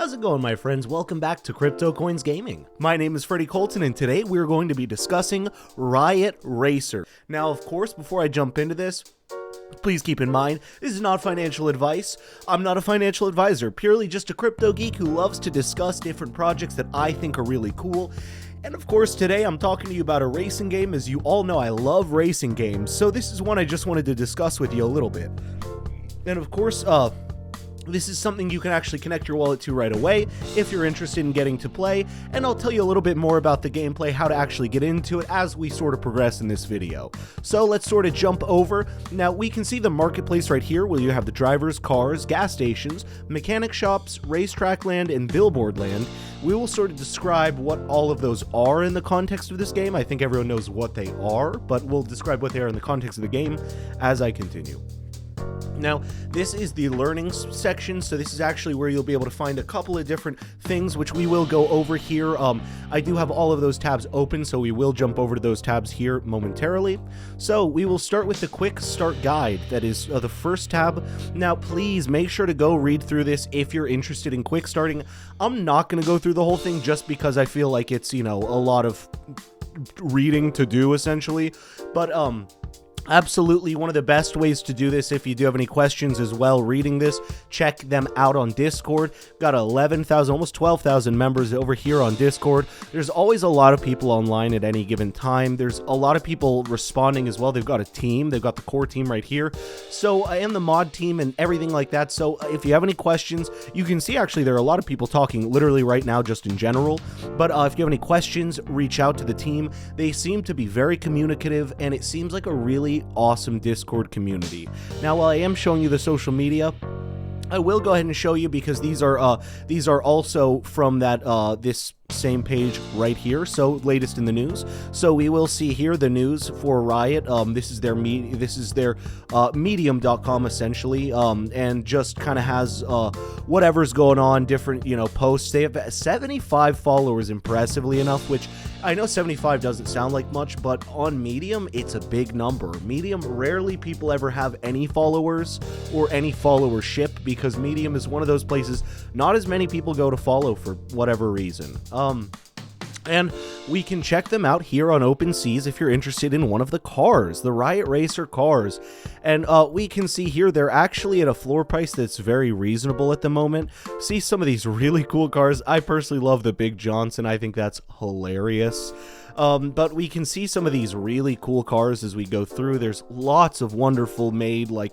How's it going, my friends? Welcome back to CryptoCoins Gaming. My name is Freddie Colton, and today we're going to be discussing Riot Racers. Now, of course, before I jump into this, please keep in mind, this is not financial advice. I'm not a financial advisor, purely just a crypto geek who loves to discuss different projects that I think are really cool. And of course, today I'm talking to you about a racing game. As you all know, I love racing games, so this is one I just wanted to discuss with you a little bit. And of course, this is something you can actually connect your wallet to right away if you're interested in getting to play, and I'll tell you a little bit more about the gameplay, how to actually get into it as we sort of progress in this video. So let's sort of jump over. Now we can see the marketplace right here where you have the drivers, cars, gas stations, mechanic shops, Racetrack Land, and Billboard Land. We will sort of describe what all of those are in the context of this game. I think everyone knows what they are, but we'll describe what they are in the context of the game as I continue. Now, this is the learning section, so this is actually where you'll be able to find a couple of different things, which we will go over here. I do have all of those tabs open, so we will jump over to those tabs here momentarily. So we will start with the quick start guide. That is the first tab. Now, please make sure to go read through this if you're interested in quick starting. I'm not going to go through the whole thing just because I feel like it's, you know, a lot of reading to do, essentially. But, absolutely one of the best ways to do this. If you do have any questions as well reading this, check them out on Discord. Got 11,000, almost 12,000 members over here on Discord. There's always a lot of people online at any given time. There's a lot of people responding as well. They've got a team. They've got the core team right here. So, and the mod team and everything like that. So if you have any questions, you can see actually there are a lot of people talking literally right now just in general. But if you have any questions, reach out to the team. They seem to be very communicative, and it seems like a really awesome Discord community. Now, while I am showing you the social media, I will go ahead and show you because these are also from that this same page right here, so latest in the news. So we will see here the news for Riot. This is their medium.com essentially, and just kind of has whatever's going on, different, you know, posts. They have 75 followers, impressively enough, which I know 75 doesn't sound like much, but on Medium it's a big number. Medium, rarely people ever have any followers or any followership, because Medium is one of those places not as many people go to follow for whatever reason. And we can check them out here on OpenSeas if you're interested in one of the cars, the Riot Racer cars. And we can see here they're actually at a floor price that's very reasonable at the moment. See some of these really cool cars. I personally love the Big Johnson. I think that's hilarious. But we can see some of these really cool cars as we go through. There's lots of wonderful made, like,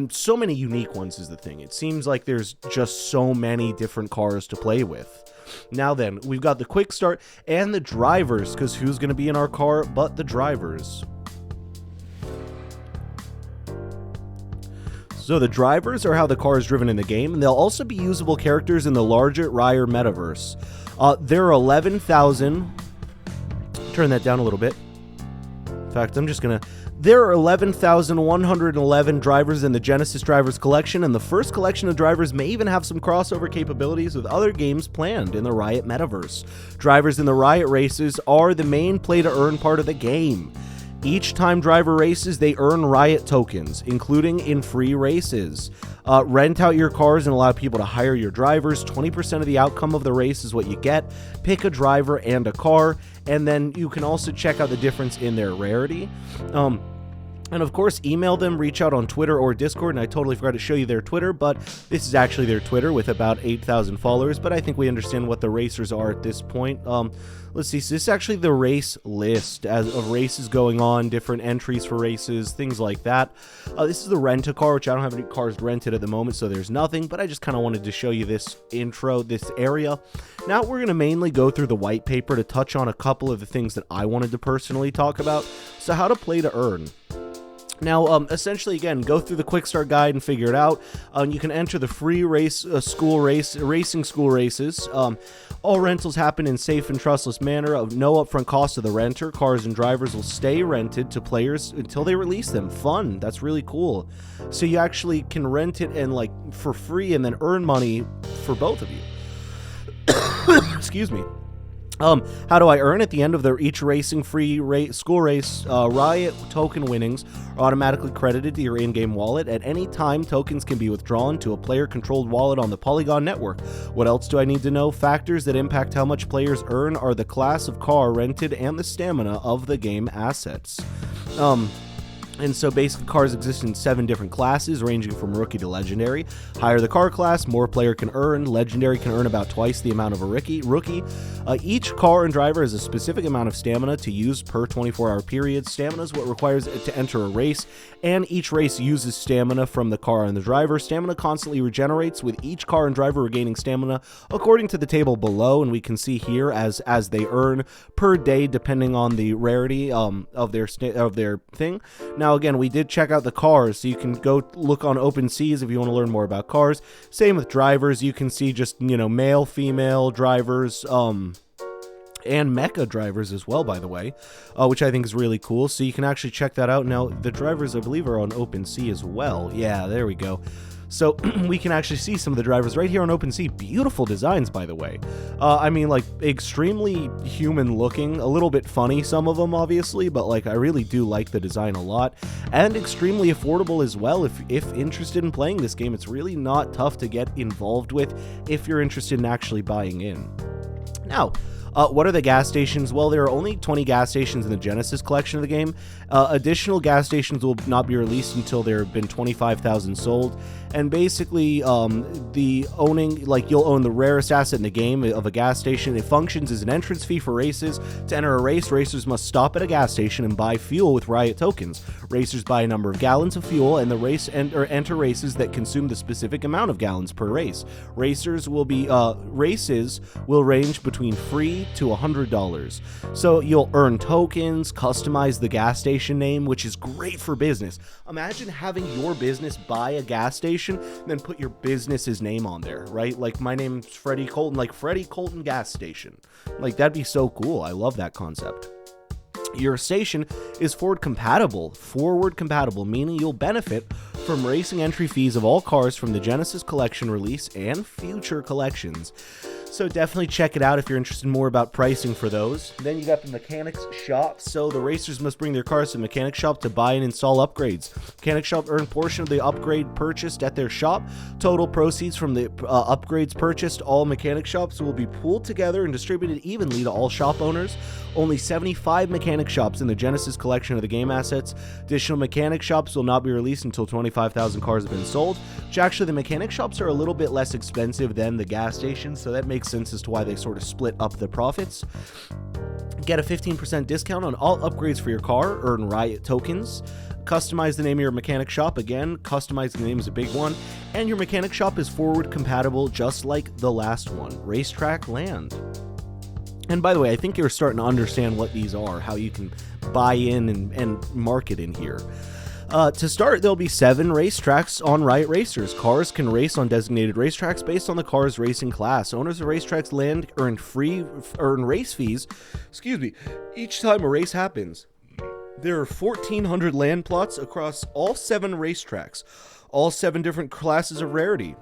so many unique ones is the thing. It seems like there's just so many different cars to play with. Now then, we've got the quick start and the drivers, because who's going to be in our car but the drivers? So the drivers are how the car is driven in the game, and they'll also be usable characters in the larger Riot metaverse. There are 11,000... Turn that down a little bit. In fact, there are 11,111 drivers in the Genesis Drivers collection, and the first collection of drivers may even have some crossover capabilities with other games planned in the Riot metaverse. Drivers in the Riot Racers are the main play-to-earn part of the game. Each time driver races, they earn Riot tokens, including in free races. Rent out your cars and allow people to hire your drivers. 20% of the outcome of the race is what you get. Pick a driver and a car, and then you can also check out the difference in their rarity. And of course, email them, reach out on Twitter or Discord, and I totally forgot to show you their Twitter, but this is actually their Twitter with about 8,000 followers, but I think we understand what the racers are at this point. Let's see, so this is actually the race list of races going on, different entries for races, things like that. This is the rent-a-car, which I don't have any cars rented at the moment, so there's nothing, but I just kind of wanted to show you this intro, this area. Now we're going to mainly go through the white paper to touch on a couple of the things that I wanted to personally talk about. So how to play to earn. Now, essentially, again, go through the quick start guide and figure it out. You can enter the free racing school races. All rentals happen in safe and trustless manner of no upfront cost to the renter. Cars and drivers will stay rented to players until they release them. Fun. That's really cool. So you actually can rent it and like for free and then earn money for both of you. Excuse me. How do I earn? At the end of each racing free school race, Riot token winnings are automatically credited to your in-game wallet. At any time, tokens can be withdrawn to a player-controlled wallet on the Polygon network. What else do I need to know? Factors that impact how much players earn are the class of car rented and the stamina of the game assets. And so basically cars exist in 7 different classes, ranging from rookie to legendary. Higher the car class, more player can earn. Legendary can earn about twice the amount of a rookie. Each car and driver has a specific amount of stamina to use per 24-hour period. Stamina is what requires it to enter a race, and each race uses stamina from the car and the driver. Stamina constantly regenerates, with each car and driver regaining stamina according to the table below, and we can see here as they earn per day depending on the rarity of their thing. Now, again, we did check out the cars, so you can go look on OpenSeas if you want to learn more about cars. Same with drivers. You can see just, male, female drivers, and mecha drivers as well, by the way, which I think is really cool. So you can actually check that out. Now, the drivers, I believe, are on OpenSea as well. Yeah, there we go. So we can actually see some of the drivers right here on OpenSea. Beautiful designs, by the way. I mean, like, extremely human looking, a little bit funny, some of them, obviously, but, like, I really do like the design a lot, and extremely affordable as well. If interested in playing this game, it's really not tough to get involved with if you're interested in actually buying in. Now, what are the gas stations? Well, there are only 20 gas stations in the Genesis collection of the game. Additional gas stations will not be released until there have been 25,000 sold. And basically, you'll own the rarest asset in the game of a gas station. It functions as an entrance fee for races. To enter a race, racers must stop at a gas station and buy fuel with Riot tokens. Racers buy a number of gallons of fuel, and enter races that consume the specific amount of gallons per race. Races will range between free to $100. So you'll earn tokens, customize the gas station name, which is great for business. Imagine having your business buy a gas station, then put your business's name on there, right? Like, my name's Freddie Colton, like Freddie Colton Gas Station. Like, that'd be so cool. I love that concept. Your station is forward compatible, meaning you'll benefit from racing entry fees of all cars from the Genesis collection release and future collections. So definitely check it out if you're interested in more about pricing for those. Then you got the mechanics shop. So the racers must bring their cars to the mechanic shop to buy and install upgrades. Mechanic shop earn portion of the upgrade purchased at their shop. Total proceeds from the upgrades purchased all mechanic shops will be pooled together and distributed evenly to all shop owners. Only 75 mechanic shops in the Genesis collection of the game assets. Additional mechanic shops will not be released until 25,000 cars have been sold, which actually the mechanic shops are a little bit less expensive than the gas stations, so that makes sense as to why they sort of split up the profits. Get a 15% discount on all upgrades for your car, earn Riot tokens. Customize the name of your mechanic shop. Again, customizing the name is a big one. And your mechanic shop is forward compatible, just like the last one, Racetrack Land. And by the way, I think you're starting to understand what these are, how you can buy in and market in here. To start, there'll be 7 racetracks on Riot Racers. Cars can race on designated racetracks based on the car's racing class. Owners of Racetrack Land earn race fees, each time a race happens. There are 1,400 land plots across all 7 racetracks, all 7 different classes of rarity.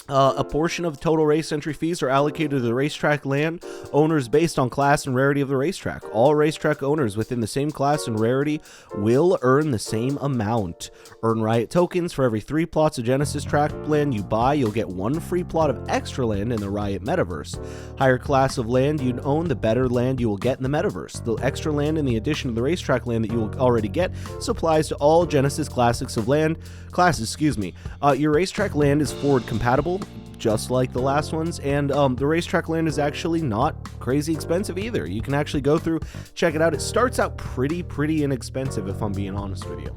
A portion of total race entry fees are allocated to the Racetrack Land owners based on class and rarity of the racetrack. All racetrack owners within the same class and rarity will earn the same amount. Earn Riot tokens for every 3 plots of Genesis track land you buy. You'll get 1 free plot of extra land in the Riot Metaverse. Higher class of land you own, the better land you will get in the Metaverse. The extra land in the addition to the Racetrack Land that you will already get supplies to all Genesis classes. Your Racetrack Land is forward compatible, just like the last ones, and the Racetrack Land is actually not crazy expensive either. You can actually go through, check it out. It starts out pretty inexpensive, if I'm being honest with you.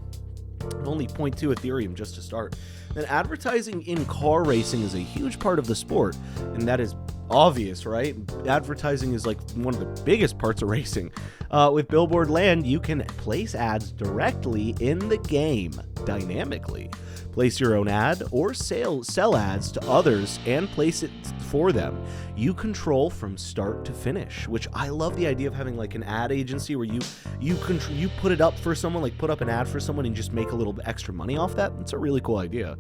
Only 0.2 Ethereum just to start. Then advertising in car racing is a huge part of the sport, and that is obvious, right? Advertising is like one of the biggest parts of racing. With Billboard Land, you can place ads directly in the game, dynamically. Place your own ad or sell ads to others and place it for them. You control from start to finish, which I love the idea of having like an ad agency where you put it up for someone, like put up an ad for someone and just make a little extra money off that. It's a really cool idea.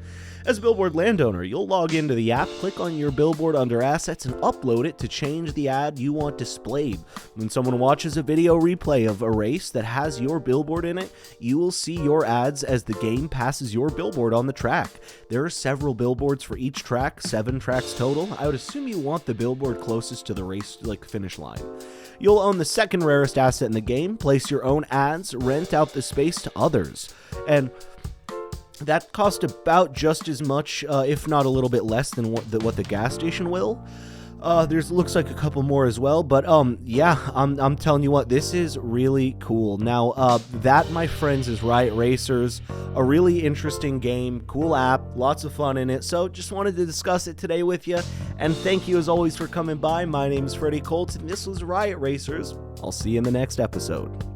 As a Billboard landowner, you'll log into the app, click on your billboard under assets, and upload it to change the ad you want displayed. When someone watches a video replay of a race that has your billboard in it, you will see your ads as the game passes your billboard on the track. There are several billboards for each track, 7 tracks total. I would assume you want the billboard closest to the race, like finish line. You'll own the second rarest asset in the game, place your own ads, rent out the space to others. And that cost about just as much, if not a little bit less than what the gas station will. There's looks like a couple more as well, but yeah, I'm telling you what, this is really cool. Now, that, my friends, is Riot Racers, a really interesting game, cool app, lots of fun in it. So just wanted to discuss it today with you, and thank you as always for coming by. My name is Freddy Colton. This was Riot Racers. I'll see you in the next episode.